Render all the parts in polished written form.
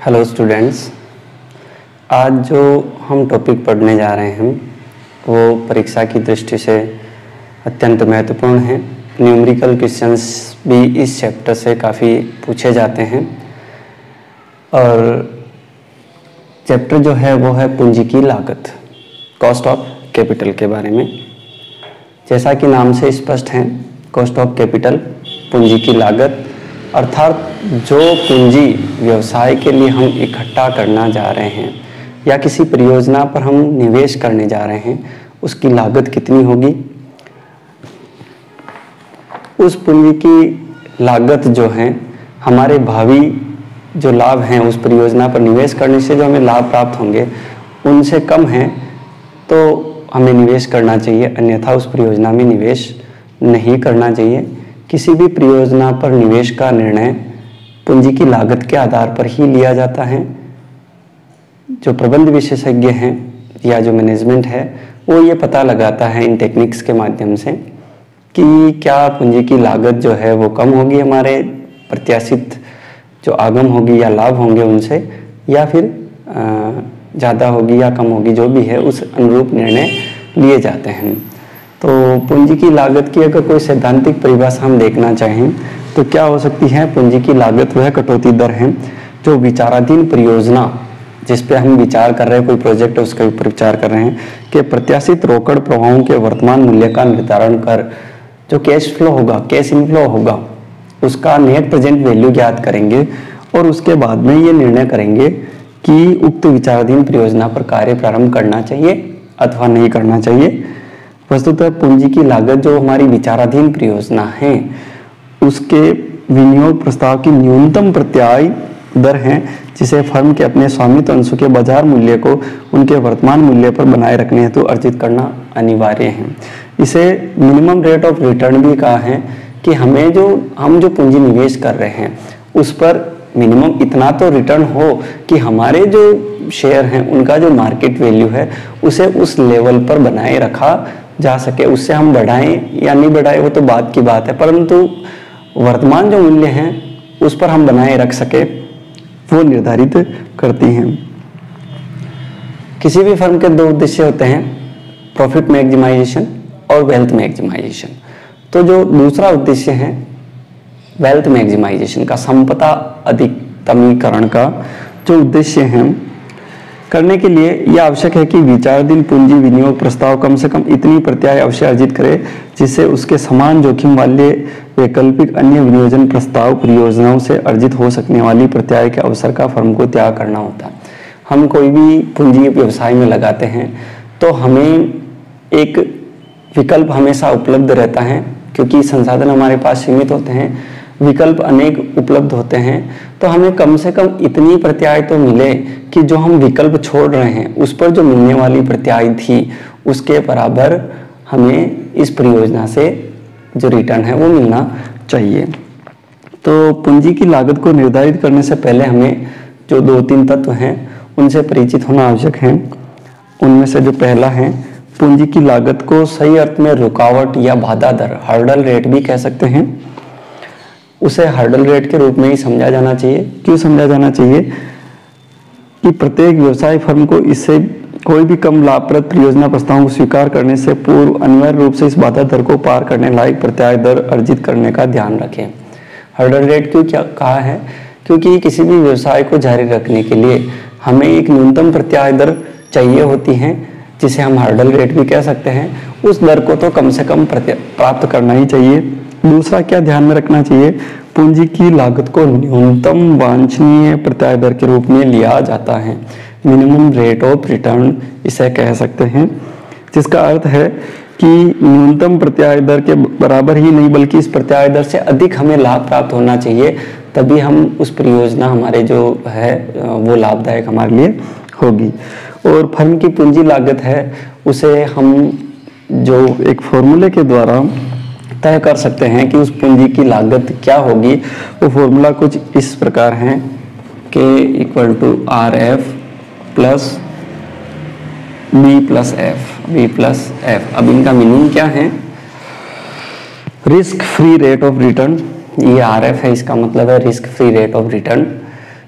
Hello students, आज जो हम टॉपिक पढ़ने जा रहे हैं वो परीक्षा की दृष्टि से अत्यंत महत्वपूर्ण है। न्यूमेरिकल क्वेश्चंस भी इस चैप्टर से काफ़ी पूछे जाते हैं और चैप्टर जो है वो है पूंजी की लागत, कॉस्ट ऑफ कैपिटल के बारे में। जैसा कि नाम से स्पष्ट है, कॉस्ट ऑफ कैपिटल पूंजी की लागत, अर्थात जो पूंजी व्यवसाय के लिए हम इकट्ठा करना जा रहे हैं या किसी परियोजना पर हम निवेश करने जा रहे हैं उसकी लागत कितनी होगी। उस पूंजी की लागत जो है हमारे भावी जो लाभ हैं उस परियोजना पर निवेश करने से जो हमें लाभ प्राप्त होंगे उनसे कम है तो हमें निवेश करना चाहिए, अन्यथा उस परियोजना में निवेश नहीं करना चाहिए। किसी भी परियोजना पर निवेश का निर्णय पूंजी की लागत के आधार पर ही लिया जाता है। जो प्रबंध विशेषज्ञ हैं या जो मैनेजमेंट है वो ये पता लगाता है इन टेक्निक्स के माध्यम से कि क्या पूंजी की लागत जो है वो कम होगी, हमारे प्रत्याशित जो आगम होगी या लाभ होंगे उनसे, या फिर ज़्यादा होगी या कम होगी, जो भी है उस अनुरूप निर्णय लिए जाते हैं। तो पूंजी की लागत की अगर कोई सैद्धांतिक परिभाषा हम देखना चाहें तो क्या हो सकती है। पूंजी की लागत वह कटौती दर है जो विचाराधीन परियोजना जिस पे हम विचार कर रहे हैं, कोई प्रोजेक्ट है उसके ऊपर विचार कर रहे हैं, कि प्रत्याशित रोकड़ प्रवाहों के वर्तमान मूल्य का निर्धारण कर जो कैश फ्लो होगा, कैश इनफ्लो होगा, उसका नेट प्रेजेंट वैल्यू ज्ञात करेंगे और उसके बाद में ये निर्णय करेंगे कि उक्त विचाराधीन परियोजना पर कार्य प्रारंभ करना चाहिए अथवा नहीं करना चाहिए। वस्तुतः पूंजी की लागत जो हमारी विचाराधीन परियोजना है उसके विनियोग प्रस्ताव की न्यूनतम प्रत्याय दर है जिसे फर्म के अपने स्वामित्व अंशों के बाजार मूल्य को उनके वर्तमान मूल्य पर बनाए रखने हेतु अर्जित करना अनिवार्य है। इसे मिनिमम रेट ऑफ रिटर्न भी कहा है कि हम जो पूंजी निवेश कर रहे हैं उस पर मिनिमम इतना तो रिटर्न हो कि हमारे जो शेयर हैं उनका जो मार्केट वैल्यू है उसे उस लेवल पर बनाए रखा जा सके। उससे हम बढ़ाएं या नहीं बढ़ाएं वो तो बात की बात है, परंतु वर्तमान जो मूल्य हैं उस पर हम बनाए रख सके वो निर्धारित करती हैं। किसी भी फर्म के दो उद्देश्य होते हैं, प्रॉफिट मैक्सिमाइजेशन और वेल्थ मैक्सिमाइजेशन। तो जो दूसरा उद्देश्य है वेल्थ मैक्सिमाइजेशन का, संपदा अधिकतमीकरण का जो उद्देश्य है, करने के लिए यह आवश्यक है कि विचाराधीन पूंजी विनियोग प्रस्ताव कम से कम इतनी प्रत्याय अवश्य अर्जित करे जिससे उसके समान जोखिम वाले वैकल्पिक अन्य विनियोजन प्रस्ताव परियोजनाओं से अर्जित हो सकने वाली प्रत्याय के अवसर का फर्म को त्याग करना होता है। हम कोई भी पूंजी व्यवसाय में लगाते हैं तो हमें एक विकल्प हमेशा उपलब्ध रहता है, क्योंकि संसाधन हमारे पास सीमित होते हैं, विकल्प अनेक उपलब्ध होते हैं, तो हमें कम से कम इतनी प्रत्याय तो मिले कि जो हम विकल्प छोड़ रहे हैं उस पर जो मिलने वाली प्रत्याय थी उसके बराबर हमें इस परियोजना से जो रिटर्न है वो मिलना चाहिए। तो पूंजी की लागत को निर्धारित करने से पहले हमें जो 2-3 तत्व हैं उनसे परिचित होना आवश्यक है। उनमें से जो पहला है, पूंजी की लागत को सही अर्थ में रुकावट या बाधा दर, हर्डल रेट भी कह सकते हैं, उसे हर्डल रेट के रूप में ही समझा जाना चाहिए। क्यों समझा जाना चाहिए कि प्रत्येक व्यवसाय फर्म को इससे कोई भी कम लाभप्रद परियोजना प्रस्तावों को स्वीकार करने से पूर्व अनिवार्य रूप से इस बाधा दर को पार करने लायक प्रत्याय दर अर्जित करने का ध्यान रखें। हर्डल रेट क्यों क्या कहा है? क्योंकि किसी भी व्यवसाय को जारी रखने के लिए हमें एक न्यूनतम प्रत्याय दर चाहिए होती है जिसे हम हर्डल रेट भी कह सकते हैं। उस दर को तो कम से कम प्राप्त करना ही चाहिए। दूसरा क्या ध्यान में रखना चाहिए, पूंजी की लागत को न्यूनतम वांछनीय प्रत्याय दर के रूप में लिया जाता है, मिनिमम रेट ऑफ रिटर्न इसे कह सकते हैं, जिसका अर्थ है कि न्यूनतम प्रत्याय दर के बराबर ही नहीं बल्कि इस प्रत्याय दर से अधिक हमें लाभ प्राप्त होना चाहिए, तभी हम उस परियोजना हमारे जो है वो लाभदायक हमारे लिए होगी। और फर्म की पूंजी लागत है उसे हम जो एक फॉर्मूले के द्वारा तय कर सकते हैं कि उस पूंजी की लागत क्या होगी। वो फॉर्मूला कुछ इस प्रकार है, K = RF plus B plus F। अब इनका मीनिंग क्या है? Risk free rate of return, ये RF है, इसका मतलब है risk free rate of return.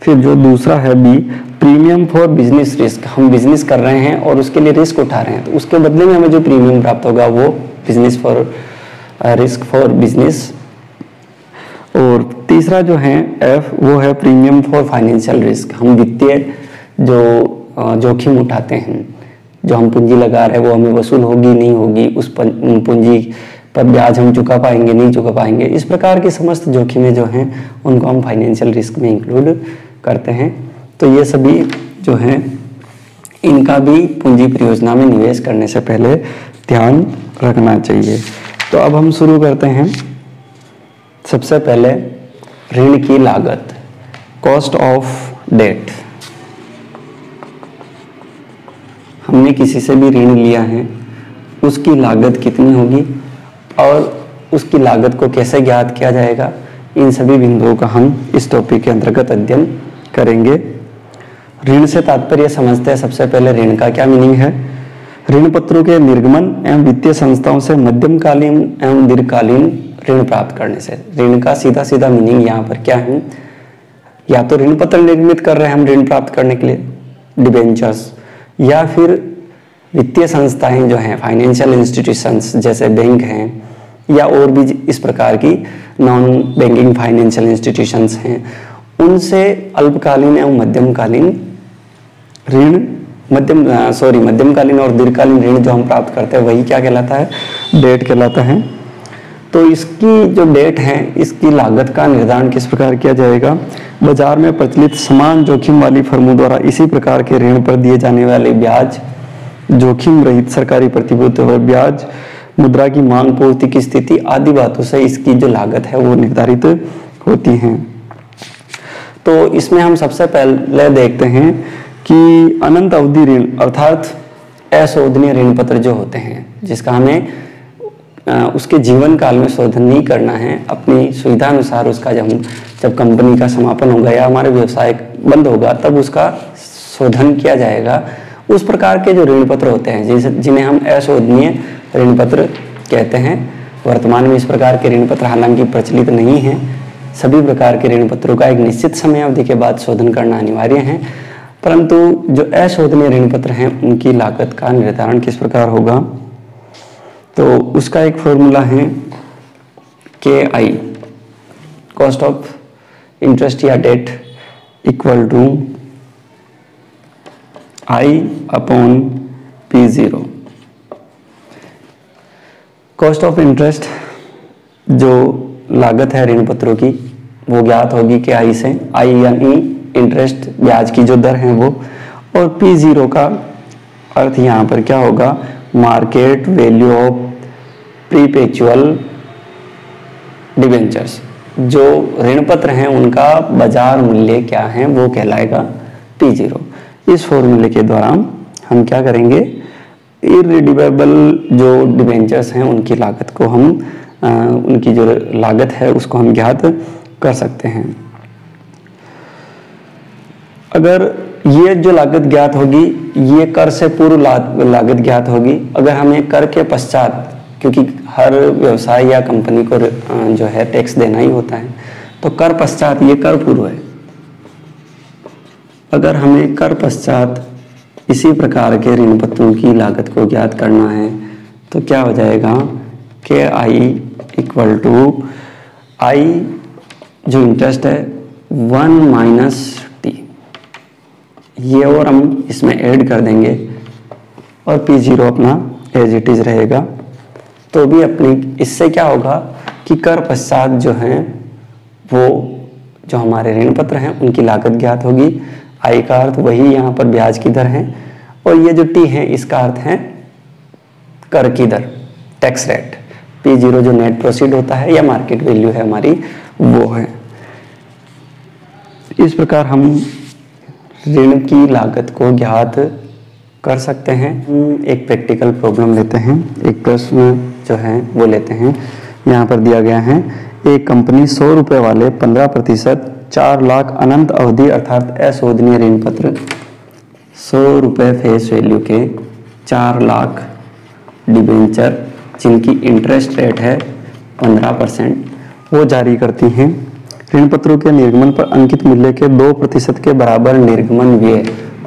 फिर जो दूसरा है B, premium for business risk, हम बिजनेस कर रहे हैं और उसके लिए रिस्क उठा रहे हैं, तो उसके बदले में हमें जो प्रीमियम प्राप्त होगा वो business for risk for business. और तीसरा जो है एफ, वो है प्रीमियम फॉर फाइनेंशियल रिस्क, हम वित्तीय जो जोखिम उठाते हैं, जो हम पूंजी लगा रहे हैं वो हमें वसूल होगी नहीं होगी, उस पूंजी पर ब्याज हम चुका पाएंगे नहीं चुका पाएंगे, इस प्रकार की समस्त जोखिमें जो हैं उनको हम फाइनेंशियल रिस्क में इंक्लूड करते हैं। तो ये सभी जो हैं इनका भी पूंजी परियोजना में निवेश करने से पहले ध्यान रखना चाहिए। तो अब हम शुरू करते हैं। सबसे पहले ऋण की लागत, कॉस्ट ऑफ डेट। हमने किसी से भी ऋण लिया है, उसकी लागत कितनी होगी और उसकी लागत को कैसे ज्ञात किया जाएगा, इन सभी बिंदुओं का हम इस टॉपिक के अंतर्गत अध्ययन करेंगे। ऋण से तात्पर्य समझते हैं सबसे पहले ऋण का क्या मीनिंग है। ऋण पत्रों के निर्गमन एवं वित्तीय संस्थाओं से मध्यमकालीन एवं दीर्घकालीन ऋण प्राप्त करने से। ऋण का सीधा सीधा मीनिंग यहाँ पर क्या है, या तो ऋण पत्र निर्मित कर रहे हैं हम ऋण प्राप्त करने के लिए, डिबेंचर्स, या फिर वित्तीय संस्थाएं जो हैं, फाइनेंशियल इंस्टीट्यूशंस जैसे बैंक हैं, या और भी इस प्रकार की नॉन बैंकिंग फाइनेंशियल इंस्टीट्यूशंस हैं, उनसे अल्पकालीन एवं मध्यमकालीन ऋण, मध्यमकालीन और दीर्घकालीन ऋण जो हम प्राप्त करते हैं वही क्या कहलाता है, डेट कहलाता है। तो इसकी जो डेट है, इसकी लागत का निर्धारण किस प्रकार किया जाएगा। बाजार में प्रचलित समान जोखिम वाली फर्मों द्वारा इसी प्रकार के ऋण पर दिए जाने वाले ब्याज, जोखिम रहित सरकारी प्रतिभूतियों पर ब्याज, मुद्रा की मांग पूर्ति की स्थिति आदि बातों से इसकी जो लागत है वो निर्धारित होती है। तो इसमें हम सबसे पहले देखते हैं कि अनंत अवधि ऋण अर्थात अशोधनीय ऋण पत्र जो होते हैं, जिसका हमें उसके जीवन काल में शोधन नहीं करना है, अपनी सुविधा अनुसार उसका जब कंपनी का समापन होगा या हमारे व्यवसाय बंद होगा तब उसका शोधन किया जाएगा, उस प्रकार के जो ऋण पत्र होते हैं जिन्हें हम अशोधनीय ऋण पत्र कहते हैं। वर्तमान में इस प्रकार के ऋण पत्र हालांकि प्रचलित नहीं है, सभी प्रकार के ऋण पत्रों का एक निश्चित समय अवधि के बाद शोधन करना अनिवार्य है, परंतु जो अशोधनीय ऋण पत्र हैं उनकी लागत का निर्धारण किस प्रकार होगा, तो उसका एक फॉर्मूला है KI, कॉस्ट ऑफ इंटरेस्ट या debt equal to I/P0। Cost of interest जो लागत है ऋण पत्रों की वो ज्ञात होगी KI से, I यानी इंटरेस्ट ब्याज की जो दर है वो, और P0 का अर्थ यहाँ पर क्या होगा, मार्केट वैल्यू ऑफ प्रीपेचुअल डिबेंचर्स, जो ऋण पत्र हैं उनका बाजार मूल्य क्या है वो कहलाएगा P0। इस फॉर्मूले के द्वारा हम क्या करेंगे, इररिडीमेबल जो डिबेंचर्स हैं उनकी लागत को हम उनकी जो लागत है उसको हम ज्ञात कर सकते हैं। अगर ये जो लागत ज्ञात होगी ये कर से पूर्व लागत ज्ञात होगी, अगर हमें कर के पश्चात, क्योंकि हर व्यवसाय या कंपनी को जो है टैक्स देना ही होता है, तो कर पश्चात ये कर पूर्व है। अगर हमें कर पश्चात इसी प्रकार के ऋण पत्रों की लागत को ज्ञात करना है तो क्या हो जाएगा, KI इक्वल टू I जो इंटरेस्ट है 1 - T, ये और हम इसमें ऐड कर देंगे और P0 अपना एज इट इज रहेगा। तो भी अपनी इससे क्या होगा कि कर पश्चात जो है वो जो हमारे ऋण पत्र हैं उनकी लागत ज्ञात होगी। I का अर्थ वही यहाँ पर ब्याज की दर है, और ये जो T है इसका अर्थ है कर की दर, टैक्स रेट। P0 जो नेट प्रोसीड होता है या मार्केट वैल्यू है हमारी वो है। इस प्रकार हम ऋण की लागत को ज्ञात कर सकते हैं। एक प्रैक्टिकल प्रॉब्लम लेते हैं, एक प्रश्न जो है वो लेते हैं। यहाँ पर दिया गया है, एक कंपनी 100 रुपये वाले 15% 4 लाख अनंत अवधि अर्थात अशोधनीय ऋण पत्र 100 रुपये फेस वैल्यू के 4 लाख डिबेंचर जिनकी इंटरेस्ट रेट है 15% वो जारी करती हैं ऋण पत्रों के निर्गमन पर अंकित मूल्य के 2% के बराबर निर्गमन व्यय,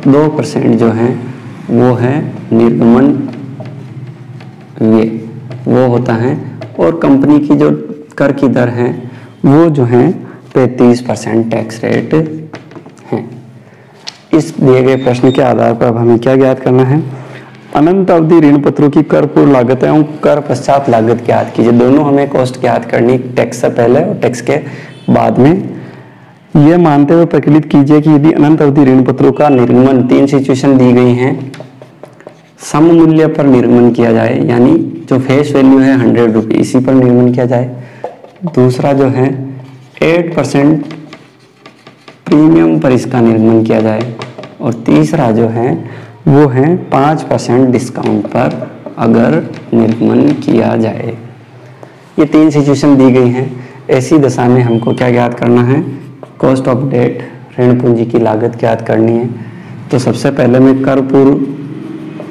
2% जो है वो है निर्गमन व्यय, वो होता है। और कंपनी की जो कर की दर है वो जो है 35% टैक्स रेट है। इस दिए गए प्रश्न के आधार पर अब हमें क्या ज्ञात करना है? अनंत अवधि ऋण पत्रों की कर पूर्व लागत एवं कर पश्चात लागत ज्ञात कीजिए। दोनों हमें कॉस्ट ज्ञात करनी, टैक्स से पहले और टैक्स के बाद में। यह मानते हुए प्रकलित कीजिए कि यदि अनंत अवधि ऋण पत्रों का निर्गमन, 3 सिचुएशन दी गई हैं, सम मूल्य पर निर्गमन किया जाए, यानी जो फेस वैल्यू है 100 रुपये, इसी पर निर्गमन किया जाए। दूसरा जो है 8% प्रीमियम पर इसका निर्गमन किया जाए। और तीसरा जो है वो है 5% डिस्काउंट पर अगर निर्गमन किया जाए। ये 3 सिचुएशन दी गई हैं। ऐसी दशा में हमको क्या ज्ञात करना है? कॉस्ट ऑफ डेट, ऋण पूंजी की लागत ज्ञात करनी है। तो सबसे पहले मैं कर पूर्व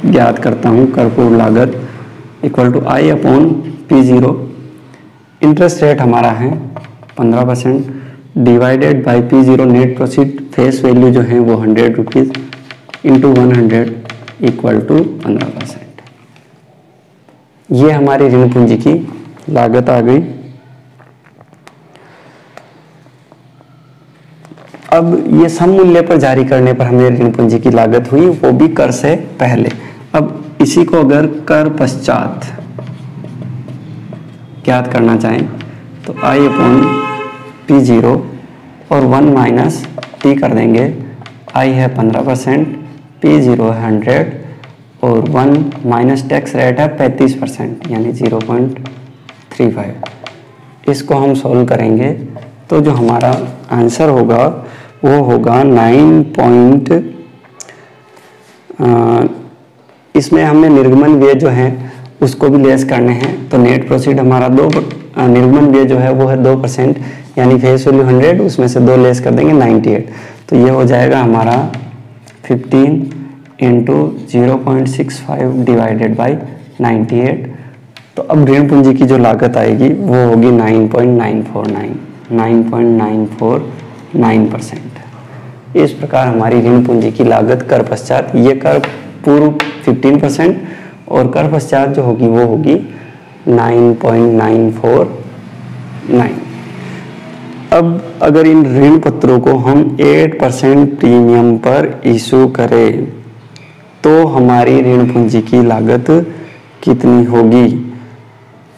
ज्ञात करता हूँ। कर पूर्व लागत equal to I upon P0। Interest rate हमारा है 15% divided by P0 net proceed, face value जो है वो 100 रुपीज़ इंटू 100 इक्वल टू 15%। ये हमारी ऋण पूंजी की लागत आ गई। अब ये सम मूल्य पर जारी करने पर हमें ऋण पूंजी की लागत हुई, वो भी कर से पहले। अब इसी को अगर कर पश्चात ज्ञात करना चाहें तो आई अपॉन P0 और 1 माइनस टी कर देंगे। आई है 15%, P0 है 100 और 1 माइनस टैक्स रेट है 35% यानी 0.35। इसको हम सॉल्व करेंगे तो जो हमारा आंसर होगा वो होगा 9 इसमें हमें निर्गमन व्यय जो है उसको भी लेस करने हैं। तो नेट प्रोसीड हमारा निर्गमन व्यय जो है वो है 2%, यानी फेस वैल्यू 100, उसमें से 2 लेस कर देंगे 98। तो ये हो जाएगा हमारा 15 इंटू 0.65 डिवाइडेड बाई 98। तो अब ऋण पूंजी की जो लागत आएगी वो होगी 9.949%। इस प्रकार हमारी ऋण पूंजी की लागत कर पश्चात, ये कर पूर्व 15% और कर पश्चात जो होगी वो होगी 9.949। अब अगर इन ऋण पत्रों को हम 8% प्रीमियम पर इशू करें तो हमारी ऋण पूंजी की लागत कितनी होगी?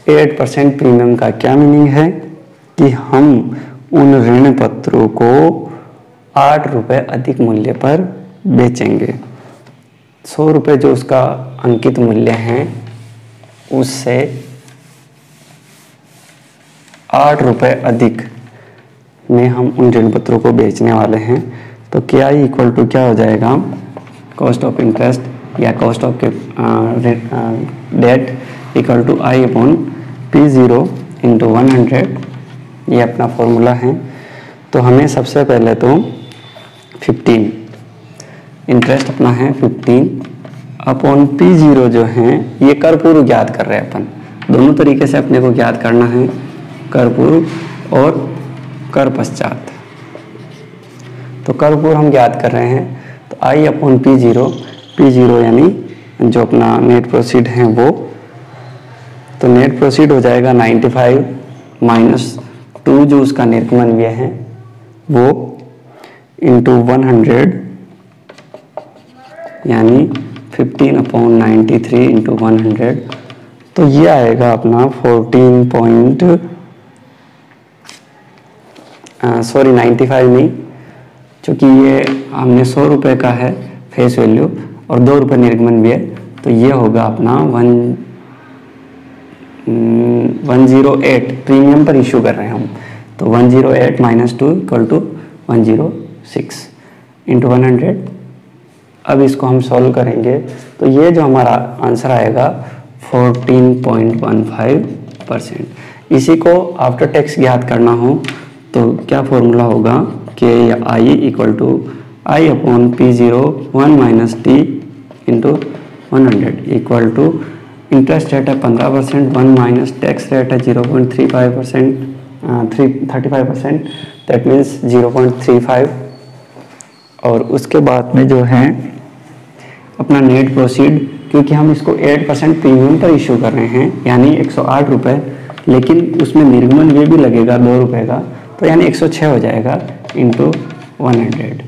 8% प्रीमियम का क्या मीनिंग है कि हम उन ऋण पत्रों को 8 रुपये अधिक मूल्य पर बेचेंगे। 100 रुपये जो उसका अंकित मूल्य है उससे 8 रुपये अधिक में हम उन ऋण पत्रों को बेचने वाले हैं। तो क्या इक्वल टू क्या हो जाएगा? कॉस्ट ऑफ इंटरेस्ट या cost of debt equal to I upon P0 into 100। ये अपना फॉर्मूला है। तो हमें सबसे पहले तो 15 इंटरेस्ट अपना है 15 अपॉन P0 जो है ये कर पूर्व ज्ञात कर रहे हैं अपन। दोनों तरीके से अपने को ज्ञात करना है, कर पूर्व और कर पश्चात। तो कर पूर्व हम ज्ञात कर रहे हैं तो आई अपॉन P0 यानी जो अपना नेट प्रोसीड है वो, तो नेट प्रोसीड हो जाएगा 95 माइनस 2 जो उसका निर्गमन व्यय है वो इंटू 100 यानी 15 अपॉन 93 इंटू 100। तो ये आएगा अपना 95 नहीं, चूँकि ये हमने 100 रुपये का है फेस वैल्यू और 2 रुपये निर्गमन व्यय, तो ये होगा अपना 108 प्रीमियम पर इशू कर रहे हैं हम। तो 108 माइनस 2 इक्वल टू 106 इंटू 100। अब इसको हम सॉल्व करेंगे तो ये जो हमारा आंसर आएगा 14.15%। इसी को आफ्टर टैक्स ज्ञात करना हो तो क्या फॉर्मूला होगा कि I equal to I upon P0 1 minus T into 100 equal to interest rate है 15%, 1 माइनस टैक्स रेट है 0.35%, 35%, दैट मीन्स 0.35। और उसके बाद में जो है अपना नेट प्रोसीड, क्योंकि हम इसको 8% प्रीमियम पर इशू कर रहे हैं यानी 108 रुपये, लेकिन उसमें निर्गमन वे भी लगेगा 2 रुपये का, तो यानी 106 हो जाएगा इंटू 100।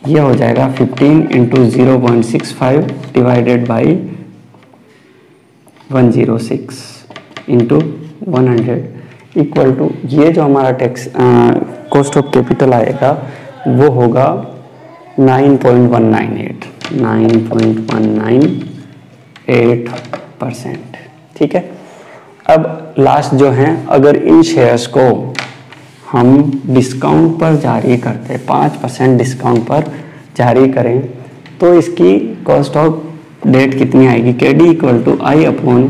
यह हो जाएगा 15 into 0.65 divided by 106 into 100 equal to, ये जो हमारा टैक्स कॉस्ट ऑफ कैपिटल आएगा वो होगा 9.198%। ठीक है। अब लास्ट जो है, अगर इन शेयर्स को हम डिस्काउंट पर जारी करते, 5% डिस्काउंट पर जारी करें, तो इसकी कॉस्ट ऑफ डेट कितनी आएगी? KD equal to I upon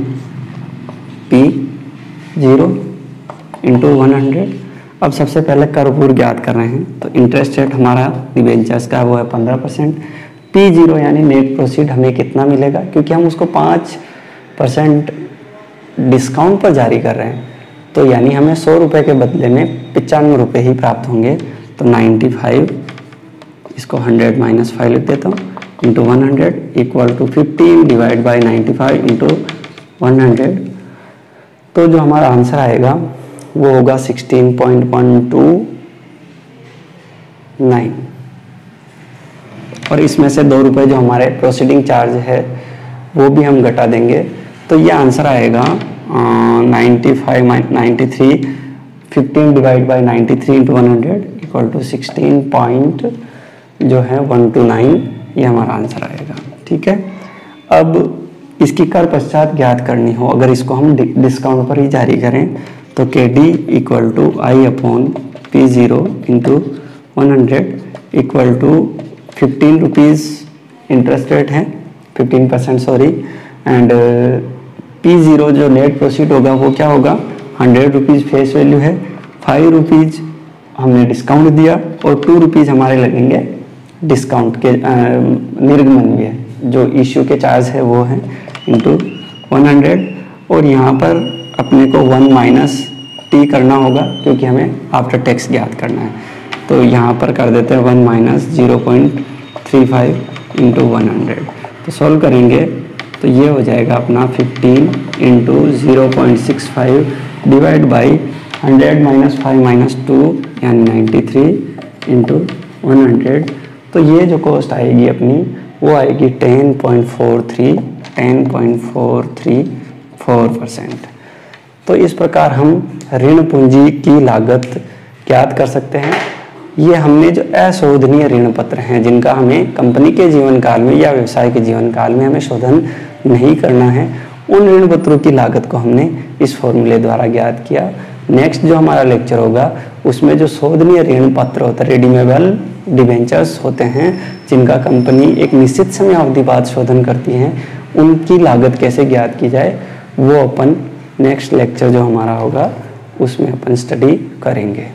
P 0 into 100। अब सबसे पहले कर पूर्व ज्ञात कर रहे हैं, तो इंटरेस्ट रेट हमारा डिबेंचर्स का वो है 15%। P0 यानी नेट प्रोसीड हमें कितना मिलेगा, क्योंकि हम उसको 5% डिस्काउंट पर जारी कर रहे हैं, तो यानी हमें 100 रुपये के बदले में 95 रुपये ही प्राप्त होंगे। तो 95, इसको 100 माइनस 5 लिख देता हूँ, into 100 equal to 15 divide by 95 into 100। तो जो हमारा आंसर आएगा वो होगा 16.129। और इसमें से 2 रुपये जो हमारे प्रोसीडिंग चार्ज है वो भी हम घटा देंगे, तो ये आंसर आएगा 93 15 divide by 93 into 100 equal to 16.129, ये हमारा आंसर आएगा। ठीक है। अब इसकी कर पश्चात ज्ञात करनी हो, अगर इसको हम डिस्काउंट पर ही जारी करें, तो KD equal to I upon P0 into 100 equal to 15 rupees interest rate है, 15% सॉरी, एंड P0 जो नेट प्रोसीड होगा वो क्या होगा? 100 रुपीज़ फेस वैल्यू है, 5 रुपीज़ हमने डिस्काउंट दिया और 2 रुपीज़ हमारे लगेंगे डिस्काउंट के निर्गमन में, जो इश्यू के चार्ज है वो है, इंटू 100। और यहाँ पर अपने को 1 माइनस T करना होगा, क्योंकि हमें आफ्टर टैक्स ज्ञात करना है, तो यहाँ पर कर देते हैं 1 माइनस 0.35 इंटू 100। तो सॉल्व करेंगे तो ये हो जाएगा अपना 15 into 0.65 divide by 100 minus 5 minus 2 यानी 93 इंटू 100। तो ये जो कॉस्ट आएगी अपनी वो आएगी 10.434%। तो इस प्रकार हम ऋण पूंजी की लागत ज्ञात कर सकते हैं। ये हमने जो अशोधनीय ऋण पत्र हैं, जिनका हमें कंपनी के जीवन काल में या व्यवसाय के जीवन काल में हमें शोधन नहीं करना है, उन ऋण पत्रों की लागत को हमने इस फॉर्मूले द्वारा ज्ञात किया। नेक्स्ट जो हमारा लेक्चर होगा उसमें जो शोधनीय ऋण पत्र होता है, रिडीमेबल डिबेंचर्स होते हैं, जिनका कंपनी एक निश्चित समय अवधि बाद शोधन करती हैं, उनकी लागत कैसे ज्ञात की जाए वो अपन नेक्स्ट लेक्चर जो हमारा होगा उसमें अपन स्टडी करेंगे।